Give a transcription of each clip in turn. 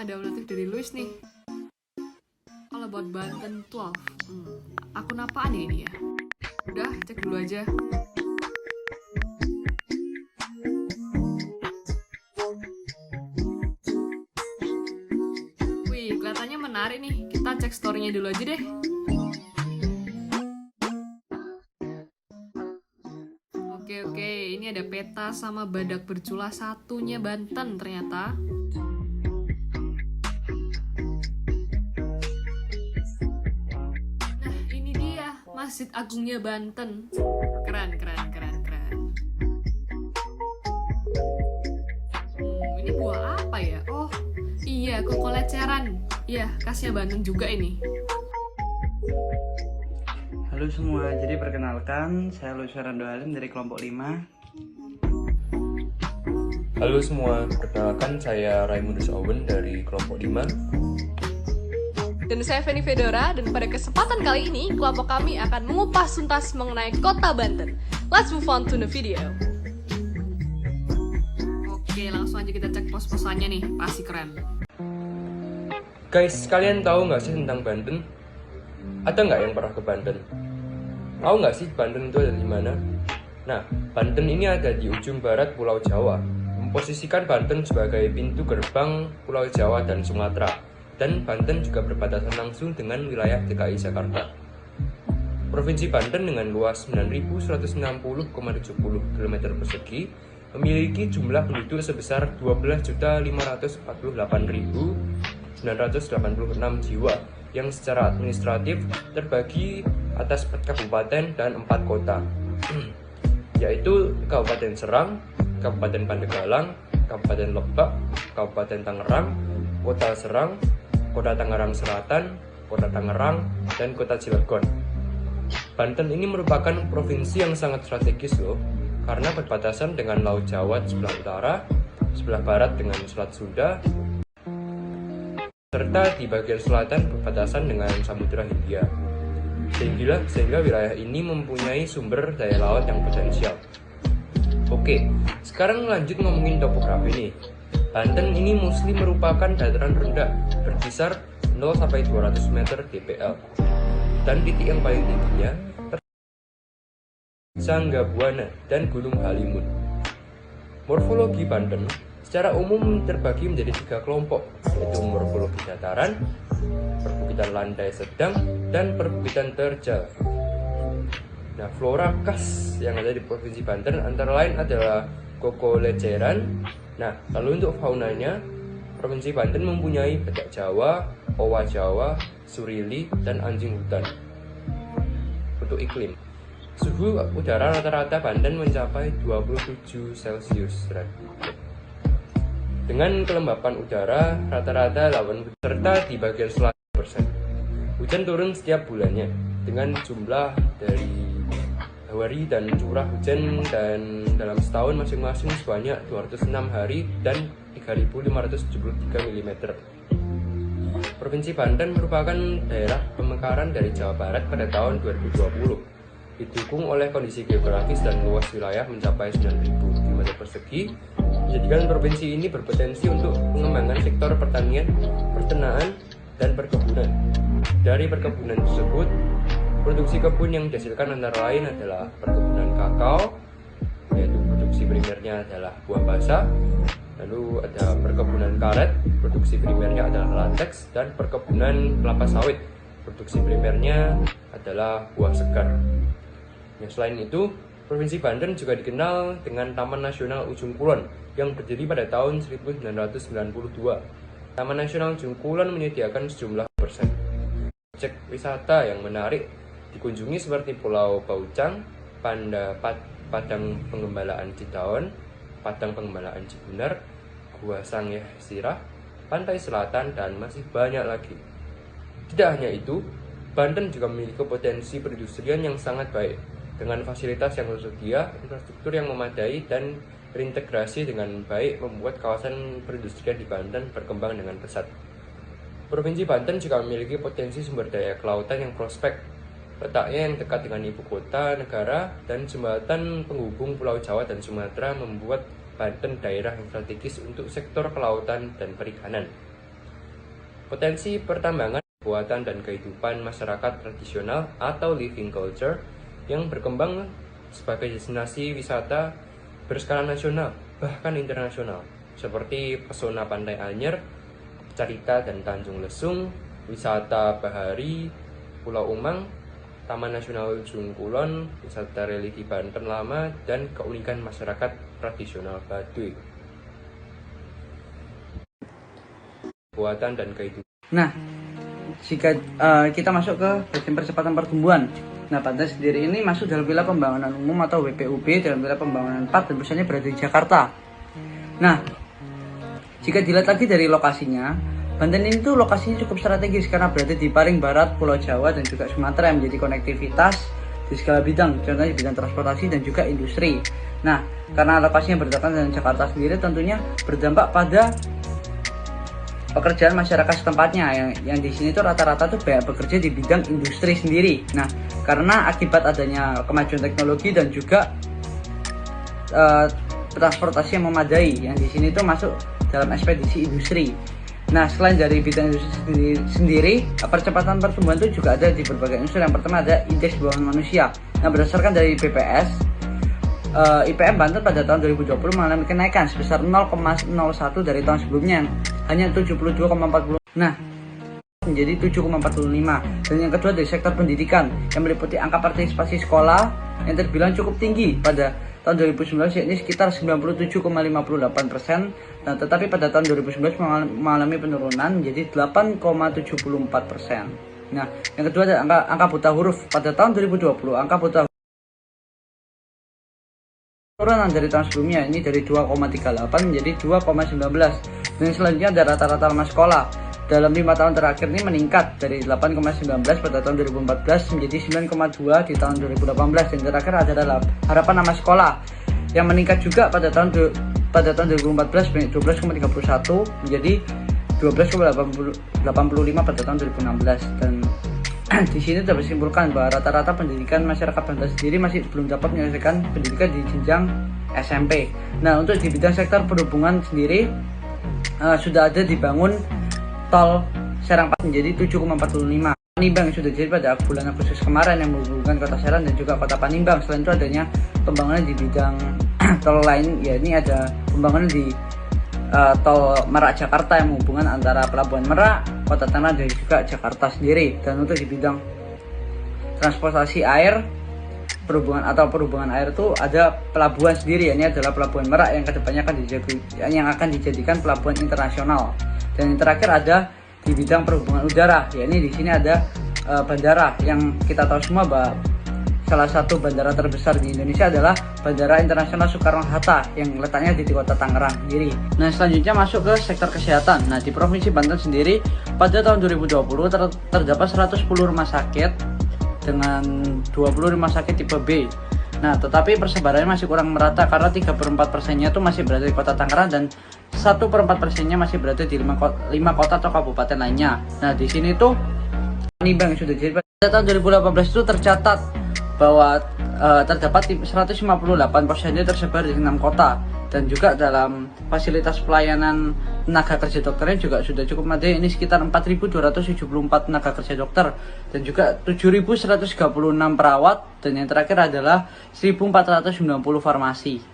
ada notif dari Luis nih. All about Banten 12. Akun apaan ya ini ya? Udah, cek dulu aja. Wih, kelihatannya menarik nih. Kita cek story-nya dulu aja deh. Oke, ini ada peta sama badak bercula satunya Banten ternyata. Nah, ini dia Masjid Agungnya Banten. Keren. Ini buah apa ya? Oh, iya, koko leceran. Iya, khasnya Banten juga ini. Halo semua, jadi perkenalkan, saya Luis Fernando Halim dari kelompok 5. Halo semua, perkenalkan saya Raimundus Owen dari kelompok 5. Dan saya Feni Fedora, dan pada kesempatan kali ini, kelompok kami akan mengupas tuntas mengenai kota Banten. Let's move on to the video. Oke, langsung aja kita cek pos-posannya nih, pasti keren. Guys, kalian tahu nggak sih tentang Banten? Ada nggak yang pernah ke Banten? Tahu nggak sih Banten itu ada di mana? Nah, Banten ini ada di ujung barat Pulau Jawa, memposisikan Banten sebagai pintu gerbang Pulau Jawa dan Sumatera. Dan Banten juga berbatasan langsung dengan wilayah DKI Jakarta. Provinsi Banten dengan luas 9.160,70 km persegi memiliki jumlah penduduk sebesar 12.548.986 jiwa yang secara administratif terbagi atas 4 kabupaten dan 4 kota, yaitu Kabupaten Serang, Kabupaten Pandeglang, Kabupaten Lebak, Kabupaten Tangerang, Kota Serang, Kota Tangerang Selatan, Kota Tangerang, dan Kota Cilegon. Banten ini merupakan provinsi yang sangat strategis loh, karena berbatasan dengan Laut Jawa di sebelah utara, sebelah barat dengan Selat Sunda, serta di bagian selatan berbatasan dengan Samudra Hindia. Sehingga wilayah ini mempunyai sumber daya laut yang potensial. Oke, sekarang lanjut ngomongin topografi nih. Banten ini mostly merupakan dataran rendah, berkisar 0-200 meter dpl. Dan titik yang paling tingginya Sangga Buana dan Gunung Halimun. Morfologi Banten secara umum terbagi menjadi 3 kelompok, yaitu morfologi dataran, perbukitan landai sedang, dan perbukitan terjal. Nah, flora khas yang ada di Provinsi Banten antara lain adalah koko leceran. Nah, lalu untuk faunanya, Provinsi Banten mempunyai badak Jawa, owa Jawa, surili, dan anjing hutan. Untuk iklim, suhu udara rata-rata Banten mencapai 27 Celcius dengan kelembapan udara rata-rata 8% serta di bagian selatan persen. Hujan turun setiap bulannya dengan jumlah dari hari dan curah hujan dan dalam setahun masing-masing sebanyak 206 hari dan 3.573 mm. Provinsi Banten merupakan daerah pemekaran dari Jawa Barat pada tahun 2020. Didukung oleh kondisi geografis dan luas wilayah mencapai 9.000 km persegi, menjadikan provinsi ini berpotensi untuk pengembangan sektor pertanian, peternakan, dan perkebunan. Dari perkebunan tersebut, produksi kebun yang dihasilkan antara lain adalah perkebunan kakao, yaitu produksi primernya adalah buah basah, lalu ada perkebunan karet, produksi primernya adalah lateks, dan perkebunan kelapa sawit, produksi primernya adalah buah segar. Selain itu, Provinsi Banten juga dikenal dengan Taman Nasional Ujung Kulon yang berdiri pada tahun 1992. Taman Nasional Ujung Kulon menyediakan sejumlah objek wisata yang menarik dikunjungi seperti Pulau Baucang, Padang Pengembalaan Cidaon, Padang Pengembalaan Cibunar, Gua Sangyeh Sirah, Pantai Selatan, dan masih banyak lagi. Tidak hanya itu, Banten juga memiliki potensi perindustrian yang sangat baik, dengan fasilitas yang tersedia, infrastruktur yang memadai, dan terintegrasi dengan baik membuat kawasan perindustrian di Banten berkembang dengan pesat. Provinsi Banten juga memiliki potensi sumber daya kelautan yang prospek, letaknya yang dekat dengan ibu kota negara, dan jembatan penghubung Pulau Jawa dan Sumatera membuat Banten daerah yang strategis untuk sektor kelautan dan perikanan. Potensi pertambangan, buatan dan kehidupan masyarakat tradisional atau living culture yang berkembang sebagai destinasi wisata berskala nasional bahkan internasional, seperti pesona Pantai Anyer, Carita dan Tanjung Lesung, wisata bahari Pulau Umang, Taman Nasional Ujung Kulon, wisata religi Banten Lama, dan keunikan masyarakat tradisional Baduy. Buatan dan kehidupan. Nah, jika kita masuk ke bagian percepatan pertumbuhan. Nah, Banten sendiri ini masuk dalam wilayah pembangunan umum atau WPUB dalam wilayah pembangunan 4 dan pusatnya berada di Jakarta. Nah, jika dilihat lagi dari lokasinya, Banten ini tuh lokasinya cukup strategis karena berada di paling barat Pulau Jawa dan juga Sumatera yang menjadi konektivitas di segala bidang, contohnya bidang transportasi dan juga industri. Nah, karena lokasinya berdekatan dengan Jakarta sendiri tentunya berdampak pada pekerjaan masyarakat setempatnya yang di sini tuh rata-rata tuh banyak bekerja di bidang industri sendiri. Nah, karena akibat adanya kemajuan teknologi dan juga transportasi yang memadai, yang di sini tuh masuk dalam ekspedisi industri. Nah, selain dari bidang industri sendiri, percepatan pertumbuhan itu juga ada di berbagai unsur. Yang pertama ada indeks pembangunan manusia. Nah, berdasarkan dari BPS, IPM Banten pada tahun 2020 mengalami kenaikan sebesar 0,01 dari tahun sebelumnya, hanya 72,40. Nah, menjadi 7,45. Dan yang kedua dari sektor pendidikan yang meliputi angka partisipasi sekolah yang terbilang cukup tinggi pada tahun 2019, yakni sekitar 97,58%. Nah, tetapi pada tahun 2019 mengalami penurunan menjadi 8,74%. Nah, yang kedua ada angka buta huruf. Pada tahun 2020 angka buta penurunan dari tahun sebelumnya, ini dari 2,38 menjadi 2,19. Dan selanjutnya ada rata-rata lama sekolah dalam 5 tahun terakhir ini meningkat dari 8,19 pada tahun 2014 menjadi 9,2 di tahun 2018. Dan terakhir adalah harapan nama sekolah yang meningkat juga pada tahun 2014 12,31 menjadi 12,85 pada tahun 2016. Dan di sini dapat disimpulkan bahwa rata-rata pendidikan masyarakat Banten sendiri masih belum dapat menyelesaikan pendidikan di jenjang SMP. Nah, untuk di bidang sektor perhubungan sendiri sudah ada dibangun tol Serang menjadi 7,45. Panimbang yang sudah jadi pada bulan Agustus kemarin yang menghubungkan kota Serang dan juga kota Panimbang. Selain itu adanya pembangunan di bidang tol lain, ya ini ada pembangunan di tol Merak Jakarta yang menghubungkan antara Pelabuhan Merak, Kota Tangerang dan juga Jakarta sendiri. Dan untuk di bidang transportasi air, perhubungan air itu ada pelabuhan sendiri, ini adalah Pelabuhan Merak yang kedepannya akan dijadikan pelabuhan internasional. Dan yang terakhir ada di bidang perhubungan udara, yakni di sini ada bandara yang kita tahu semua bahwa salah satu bandara terbesar di Indonesia adalah Bandara Internasional Soekarno-Hatta yang letaknya di kota Tangerang sendiri. Nah, selanjutnya masuk ke sektor kesehatan. Nah, di Provinsi Banten sendiri pada tahun 2020 terdapat 110 rumah sakit dengan 20 rumah sakit tipe B. Nah, tetapi persebarannya masih kurang merata karena 3/4%-nya itu masih berada di kota Tangerang dan 1/4%-nya masih berada di 5 kota atau kabupaten lainnya. Nah, di sini tuh penimbang yang sudah jadi pada tahun 2018 itu tercatat bahwa terdapat 158 posyandu tersebar di 6 kota, dan juga dalam fasilitas pelayanan tenaga kerja dokternya juga sudah cukup memadai, ini sekitar 4.274 tenaga kerja dokter dan juga 7.136 perawat, dan yang terakhir adalah 1.490 farmasi.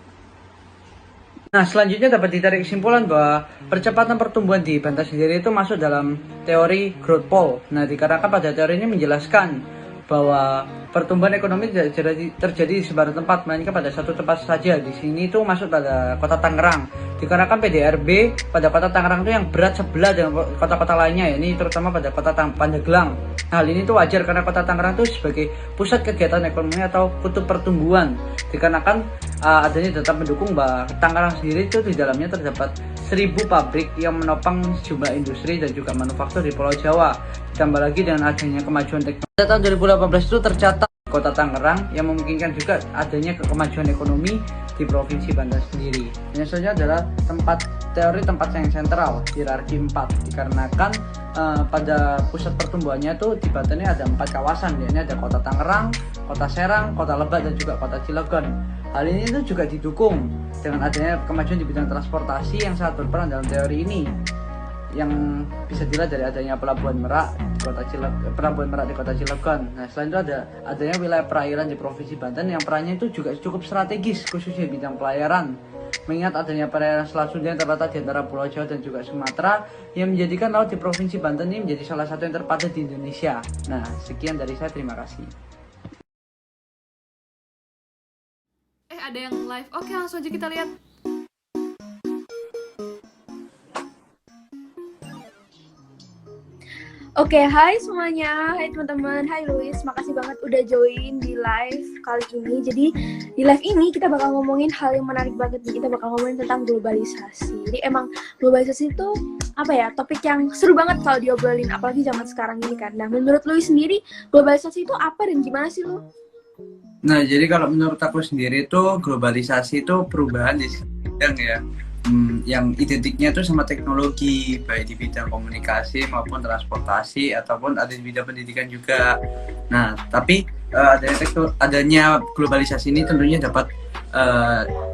Nah, selanjutnya dapat ditarik kesimpulan bahwa percepatan pertumbuhan di Banten sendiri itu masuk dalam teori growth pole. Nah, dikarenakan pada teori ini menjelaskan bahwa pertumbuhan ekonomi tidak terjadi di sebarang tempat, melainkan pada satu tempat saja. Di sini itu masuk pada kota Tangerang. Dikarenakan PDRB pada kota Tangerang itu yang berat sebelah dengan kota-kota lainnya, ini terutama pada kota Pandeglang. Hal ini itu wajar karena kota Tangerang itu sebagai pusat kegiatan ekonomi atau kutub pertumbuhan. Dikarenakan adanya data mendukung bahwa Tangerang sendiri itu di dalamnya terdapat 1.000 pabrik yang menopang sejumlah industri dan juga manufaktur di Pulau Jawa. Ditambah lagi dengan adanya kemajuan teknologi. Pada tahun 2018 itu tercatat kota Tangerang yang memungkinkan juga adanya kemajuan ekonomi di Provinsi Banten sendiri. Yang selanjutnya adalah teori tempat yang sentral, hierarki 4, dikarenakan pada pusat pertumbuhannya itu di Banten ini ada 4 kawasan, yakni ada kota Tangerang, kota Serang, kota Lebak dan juga kota Cilegon. Hal ini itu juga didukung dengan adanya kemajuan di bidang transportasi yang sangat berperan dalam teori ini. yang bisa dilihat dari adanya Pelabuhan Merak di Kota Cilegon. Nah, selain itu adanya wilayah perairan di Provinsi Banten yang perannya itu juga cukup strategis khususnya di bidang pelayaran. Mengingat adanya perairan Selat Sunda yang terletak di antara Pulau Jawa dan juga Sumatera yang menjadikan laut di Provinsi Banten ini menjadi salah satu yang terpadat di Indonesia. Nah, sekian dari saya, terima kasih. Ada yang live. Oke, langsung aja kita lihat. Oke, hai semuanya, hai teman-teman, hai Luis, makasih banget udah join di live kali ini. Jadi di live ini kita bakal ngomongin hal yang menarik banget nih, kita bakal ngomongin tentang globalisasi. Jadi emang globalisasi itu apa ya, topik yang seru banget kalau diobrolin, apalagi zaman sekarang ini kan. Nah, menurut Luis sendiri, globalisasi itu apa dan gimana sih lu? Nah, jadi kalau menurut aku sendiri itu globalisasi itu perubahan di bidang ya, yang identiknya tuh sama teknologi, baik di bidang komunikasi maupun transportasi ataupun ada di bidang pendidikan juga. Nah, tapi adanya globalisasi ini tentunya dapat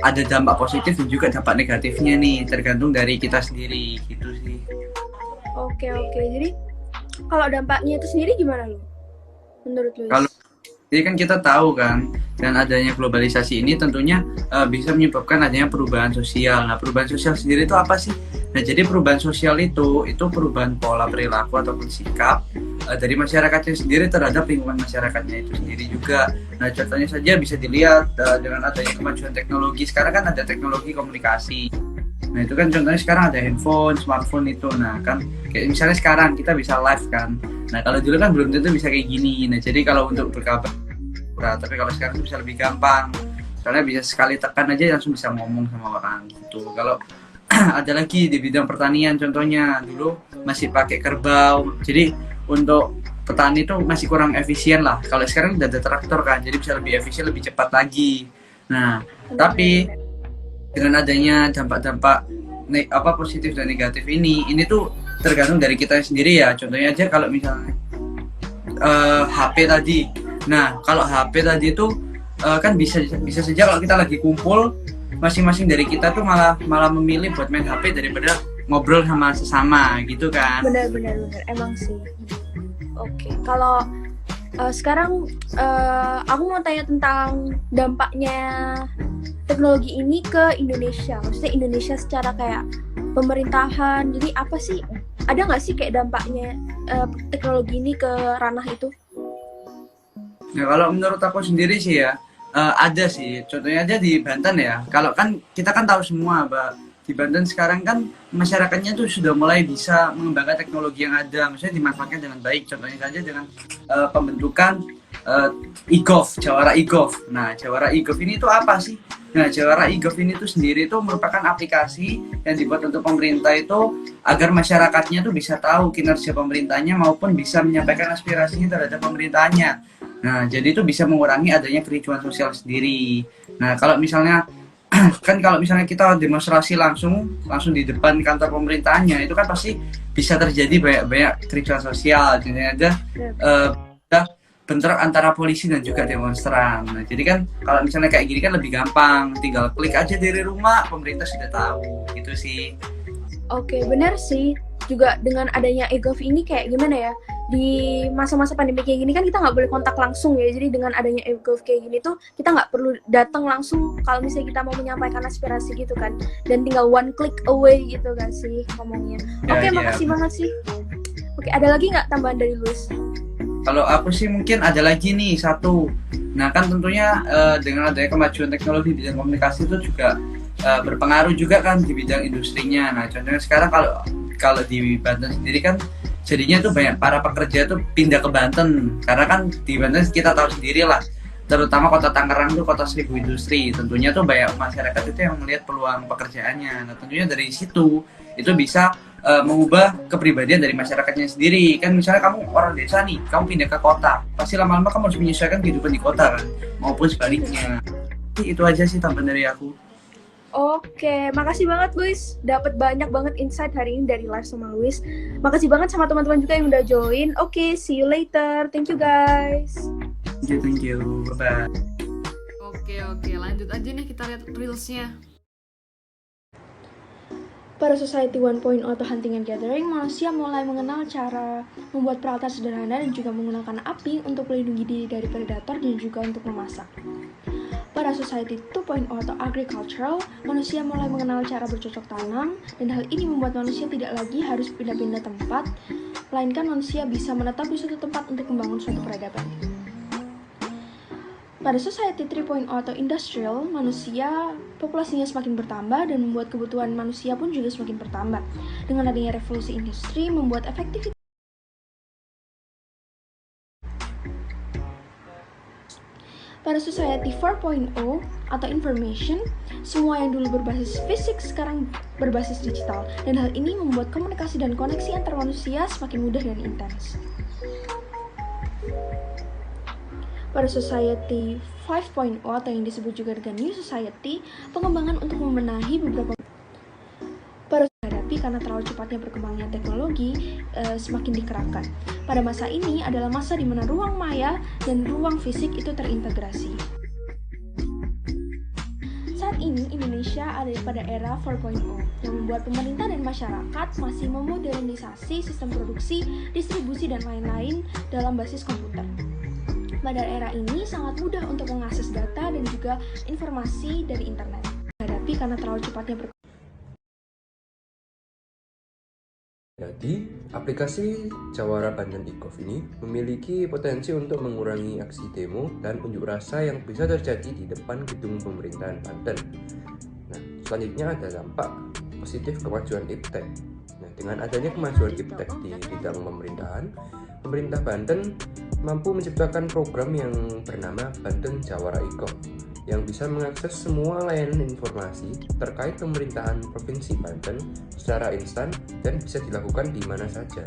ada dampak positif dan juga dampak negatifnya nih, tergantung dari kita sendiri gitu sih. Oke, jadi kalau dampaknya itu sendiri gimana lu? Menurut Luis? Jadi kan kita tahu kan, dan adanya globalisasi ini tentunya bisa menyebabkan adanya perubahan sosial. Nah, perubahan sosial sendiri itu apa sih? Nah, jadi perubahan sosial itu perubahan pola perilaku ataupun sikap dari masyarakatnya sendiri terhadap lingkungan masyarakatnya itu sendiri juga. Nah, contohnya saja bisa dilihat dengan adanya kemajuan teknologi. Sekarang kan ada teknologi komunikasi. Nah, itu kan contohnya sekarang ada handphone, smartphone itu. Nah, kan kayak misalnya sekarang kita bisa live kan. Nah, kalau dulu kan belum tentu bisa kayak gini. Nah, jadi kalau untuk berkabar, tapi kalau sekarang bisa lebih gampang. Soalnya bisa sekali tekan aja langsung bisa ngomong sama orang gitu. Kalau ada lagi di bidang pertanian contohnya, dulu masih pakai kerbau. Jadi untuk petani itu masih kurang efisien lah. Kalau sekarang udah ada traktor kan, jadi bisa lebih efisien, lebih cepat lagi. Nah, tapi dengan adanya dampak-dampak positif dan negatif ini tuh tergantung dari kita sendiri ya. Contohnya aja kalau misalnya HP tadi. Nah, kalau HP tadi itu kan bisa saja kalau kita lagi kumpul, masing-masing dari kita tuh malah memilih buat main HP daripada ngobrol sama sesama gitu kan. Benar, emang sih. Oke, kalau sekarang aku mau tanya tentang dampaknya teknologi ini ke Indonesia. Maksudnya Indonesia secara kayak pemerintahan. Jadi apa sih? Ada nggak sih kayak dampaknya teknologi ini ke ranah itu? Nah, kalau menurut aku sendiri sih ya, ada sih. Contohnya aja di Banten ya. Kalau kan kita kan tahu semua, Mbak, di Banten sekarang kan masyarakatnya tuh sudah mulai bisa mengembangkan teknologi yang ada, maksudnya dimanfaatkan dengan baik. Contohnya saja dengan pembentukan e-Gov, Jawara e-Gov. Nah, Jawara e-Gov ini tuh apa sih? Nah, Jawara e-Gov ini tuh sendiri tuh merupakan aplikasi yang dibuat untuk pemerintah itu agar masyarakatnya tuh bisa tahu kinerja pemerintahnya maupun bisa menyampaikan aspirasinya terhadap pemerintahnya. Nah, jadi itu bisa mengurangi adanya kericuhan sosial sendiri. Nah, kalau misalnya kalau misalnya kita demonstrasi langsung di depan kantor pemerintahnya, itu kan pasti bisa terjadi banyak kericuhan sosial. Jadi ada bentrok antara polisi dan juga demonstran. Nah, jadi kan kalau misalnya kayak gini kan lebih gampang, tinggal klik aja dari rumah, pemerintah sudah tahu, gitu sih. Oke, benar sih. Juga dengan adanya e-Gov ini kayak gimana ya, di masa-masa pandemi kayak gini kan kita nggak boleh kontak langsung ya. Jadi dengan adanya e-Gov kayak gini tuh kita nggak perlu datang langsung kalau misalnya kita mau menyampaikan aspirasi gitu kan, dan tinggal one click away gitu kan sih ngomongnya. Oke, makasih banget sih. Oke, ada lagi nggak tambahan dari Luis? Kalau aku sih mungkin ada lagi nih satu. Nah, kan tentunya dengan adanya kemajuan teknologi di bidang komunikasi itu juga berpengaruh juga kan di bidang industrinya. Nah, contohnya sekarang kalau di Banten sendiri kan jadinya tuh banyak para pekerja tuh pindah ke Banten, karena kan di Banten kita tahu sendiri lah, terutama kota Tangerang tuh kota 1000 industri. Tentunya tuh banyak masyarakat itu yang melihat peluang pekerjaannya. Nah, tentunya dari situ itu bisa mengubah kepribadian dari masyarakatnya sendiri. Kan misalnya kamu orang desa nih, kamu pindah ke kota, pasti lama-lama kamu harus menyesuaikan kehidupan di kota kan, maupun sebaliknya. Itu aja sih tambahan dari aku. Oke, makasih banget Luis. Dapat banyak banget insight hari ini dari live sama Luis. Makasih banget sama teman-teman juga yang udah join. Oke, see you later. Thank you guys. Thank you. Bye-bye. Oke, lanjut aja nih kita lihat reelsnya. Pada Society 1.0 atau Hunting and Gathering, manusia mulai mengenal cara membuat peralatan sederhana dan juga menggunakan api untuk melindungi diri dari predator dan juga untuk memasak. Pada Society 2.0 atau Agricultural, manusia mulai mengenal cara bercocok tanam, dan hal ini membuat manusia tidak lagi harus pindah-pindah tempat, melainkan manusia bisa menetap di suatu tempat untuk membangun suatu peradaban. Pada Society 3.0 atau Industrial, manusia populasinya semakin bertambah dan membuat kebutuhan manusia pun juga semakin bertambah. Dengan adanya revolusi industri, membuat efektivitas. Pada Society 4.0 atau Information, semua yang dulu berbasis fisik sekarang berbasis digital, dan hal ini membuat komunikasi dan koneksi antar manusia semakin mudah dan intens. Pada Society 5.0 atau yang disebut juga dengan New Society, pengembangan untuk membenahi beberapa pada hadapi karena terlalu cepatnya berkembangnya teknologi semakin dikerahkan. Pada masa ini adalah masa di mana ruang maya dan ruang fisik itu terintegrasi. Saat ini Indonesia ada pada era 4.0 yang membuat pemerintah dan masyarakat masih memodernisasi sistem produksi, distribusi, dan lain-lain dalam basis komputer. Pada era ini sangat mudah untuk mengakses data dan juga informasi dari internet. Hadapi karena terlalu cepatnya Jadi, aplikasi Jawara Banten e-gov ini memiliki potensi untuk mengurangi aksi demo dan unjuk rasa yang bisa terjadi di depan gedung pemerintahan Banten. Nah, selanjutnya ada dampak positif kemajuan iptek. Nah, dengan adanya kemajuan iptek di bidang pemerintahan, pemerintah Banten mampu menciptakan program yang bernama Banten Jawara e-gov yang bisa mengakses semua layanan informasi terkait pemerintahan Provinsi Banten secara instan dan bisa dilakukan di mana saja.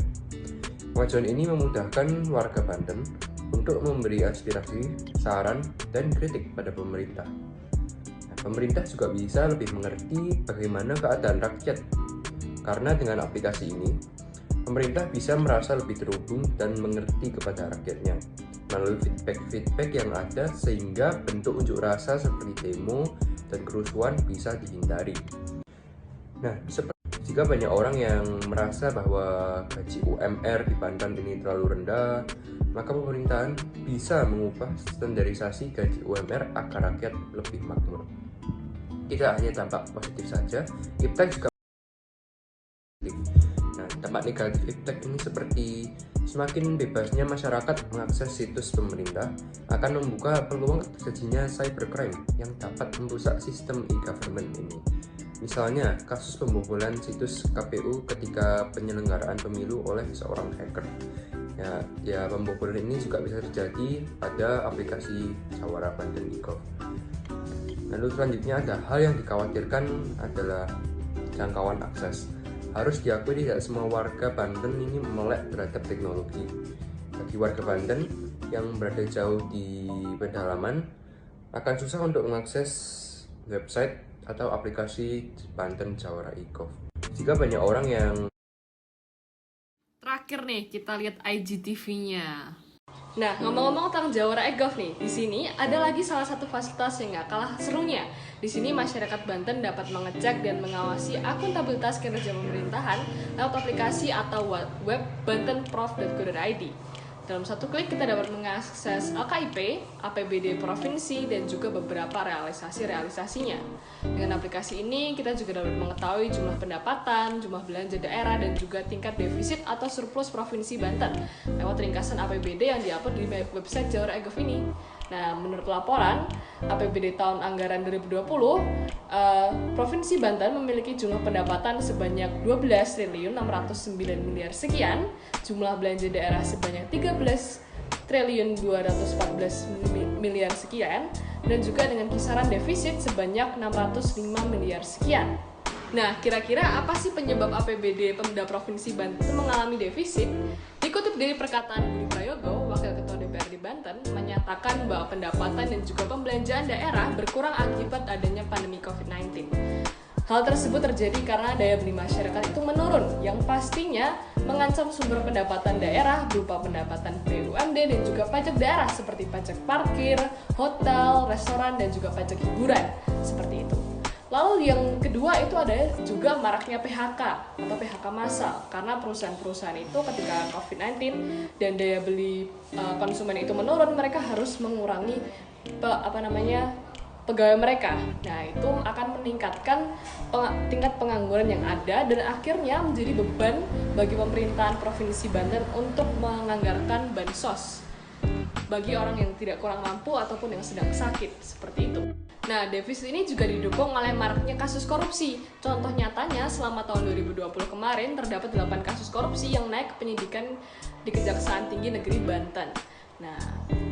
Kemajuan ini memudahkan warga Banten untuk memberi aspirasi, saran, dan kritik pada pemerintah. Nah, pemerintah juga bisa lebih mengerti bagaimana keadaan rakyat, karena dengan aplikasi ini, pemerintah bisa merasa lebih terhubung dan mengerti kepada rakyatnya melalui feedback yang ada, sehingga bentuk unjuk rasa seperti demo dan kerusuhan bisa dihindari. Nah, jika banyak orang yang merasa bahwa gaji UMR di Banten ini terlalu rendah, maka pemerintahan bisa mengubah standarisasi gaji UMR agar rakyat lebih makmur. Tidak hanya dampak positif saja, iptek juga dampak negatif iptek ini seperti semakin bebasnya masyarakat mengakses situs pemerintah akan membuka peluang terjadinya cybercrime yang dapat merusak sistem e-government ini. Misalnya kasus pembobolan situs KPU ketika penyelenggaraan pemilu oleh seorang hacker. Ya pembobolan ini juga bisa terjadi pada aplikasi Jawara Banten e-gov. Lalu selanjutnya ada hal yang dikhawatirkan adalah jangkauan akses. Harus diakui tidak semua warga Banten ini melek terhadap teknologi. Bagi warga Banten yang berada jauh di pedalaman akan susah untuk mengakses website atau aplikasi Banten Jawara e-gov. Jika banyak orang yang Terakhir nih, kita lihat IGTV-nya. Nah, ngomong-ngomong tentang Jawara e-gov nih, di sini ada lagi salah satu fasilitas yang gak kalah serunya. Di sini masyarakat Banten dapat mengecek dan mengawasi akuntabilitas kinerja pemerintahan lewat aplikasi atau web bantenprof.go.id. Dalam satu klik kita dapat mengakses LKIP, APBD provinsi, dan juga beberapa realisasinya. Dengan aplikasi ini kita juga dapat mengetahui jumlah pendapatan, jumlah belanja daerah, dan juga tingkat defisit atau surplus provinsi Banten lewat ringkasan APBD yang diupload di website Jawara e-gov ini. Nah, menurut laporan APBD tahun anggaran 2020, Provinsi Banten memiliki jumlah pendapatan sebanyak 12.609 miliar sekian, jumlah belanja daerah sebanyak 13.214 miliar sekian, dan juga dengan kisaran defisit sebanyak 605 miliar sekian. Nah, kira-kira apa sih penyebab APBD Pemda Provinsi Banten mengalami defisit? Dikutip dari perkataan Budi Prayogo, Wakil Ketua DPRD Banten, menyatakan bahwa pendapatan dan juga pembelanjaan daerah berkurang akibat adanya pandemi COVID-19. Hal tersebut terjadi karena daya beli masyarakat itu menurun, yang pastinya mengancam sumber pendapatan daerah berupa pendapatan BUMD dan juga pajak daerah seperti pajak parkir, hotel, restoran, dan juga pajak hiburan, seperti itu. Lalu yang kedua itu ada juga maraknya PHK atau PHK massal, karena perusahaan-perusahaan itu ketika COVID-19 dan daya beli konsumen itu menurun, mereka harus mengurangi pegawai mereka. Nah, itu akan meningkatkan tingkat pengangguran yang ada dan akhirnya menjadi beban bagi pemerintahan Provinsi Banten untuk menganggarkan bansos bagi orang yang tidak kurang mampu ataupun yang sedang sakit, seperti itu. Nah, defisit ini juga didukung oleh maraknya kasus korupsi. Contoh nyatanya, selama tahun 2020 kemarin terdapat 8 kasus korupsi yang naik ke penyidikan di Kejaksaan Tinggi Negeri Banten. Nah,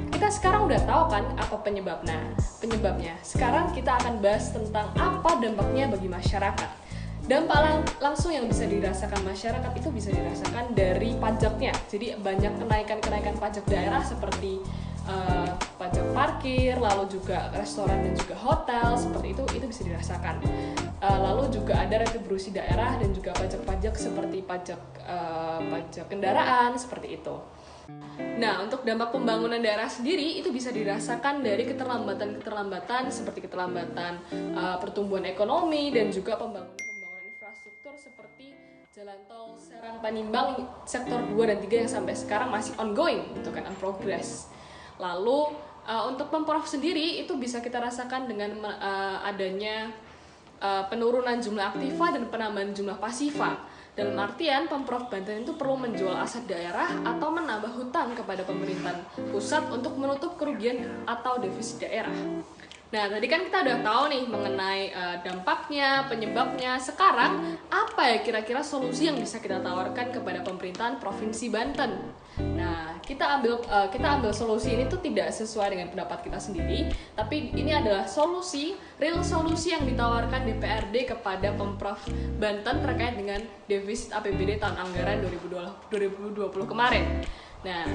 kita sekarang udah tahu kan apa penyebabnya. Sekarang kita akan bahas tentang apa dampaknya bagi masyarakat. Dampak langsung yang bisa dirasakan masyarakat itu bisa dirasakan dari pajaknya. Jadi banyak kenaikan pajak daerah seperti pajak parkir, lalu juga restoran dan juga hotel, seperti itu bisa dirasakan. Lalu juga ada retribusi daerah dan juga pajak-pajak seperti pajak kendaraan, seperti itu. Nah, untuk dampak pembangunan daerah sendiri itu bisa dirasakan dari keterlambatan seperti keterlambatan pertumbuhan ekonomi dan juga pembangunan infrastruktur seperti jalan tol Serang Panimbang sektor 2 dan 3 yang sampai sekarang masih ongoing, gitu kan, on progress. Lalu untuk Pemprov sendiri itu bisa kita rasakan dengan adanya penurunan jumlah aktiva dan penambahan jumlah pasiva. Dalam artian Pemprov Banten itu perlu menjual aset daerah atau menambah hutang kepada pemerintahan pusat untuk menutup kerugian atau defisit daerah. Nah, tadi kan kita udah tahu nih mengenai dampaknya, penyebabnya. Sekarang, apa ya kira-kira solusi yang bisa kita tawarkan kepada pemerintahan Provinsi Banten? Nah, kita ambil solusi ini tuh tidak sesuai dengan pendapat kita sendiri, tapi ini adalah real solusi yang ditawarkan DPRD kepada Pemprov Banten terkait dengan defisit APBD tahun anggaran 2020 kemarin. Nah,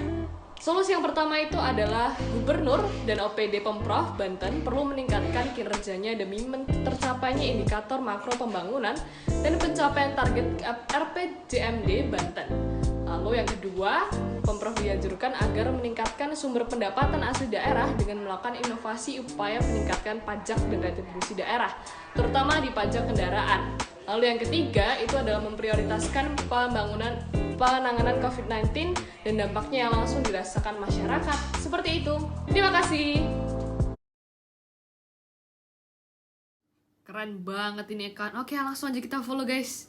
solusi yang pertama itu adalah Gubernur dan OPD Pemprov Banten perlu meningkatkan kinerjanya demi tercapainya indikator makro pembangunan dan pencapaian target RPJMD Banten. Lalu yang kedua, Pemprov dianjurkan agar meningkatkan sumber pendapatan asli daerah dengan melakukan inovasi upaya meningkatkan pajak dan retribusi daerah, terutama di pajak kendaraan. Lalu yang ketiga itu adalah memprioritaskan penanganan COVID-19 dan dampaknya yang langsung dirasakan masyarakat. Seperti itu. Terima kasih. Keren banget ini kan. Oke, langsung aja kita follow guys.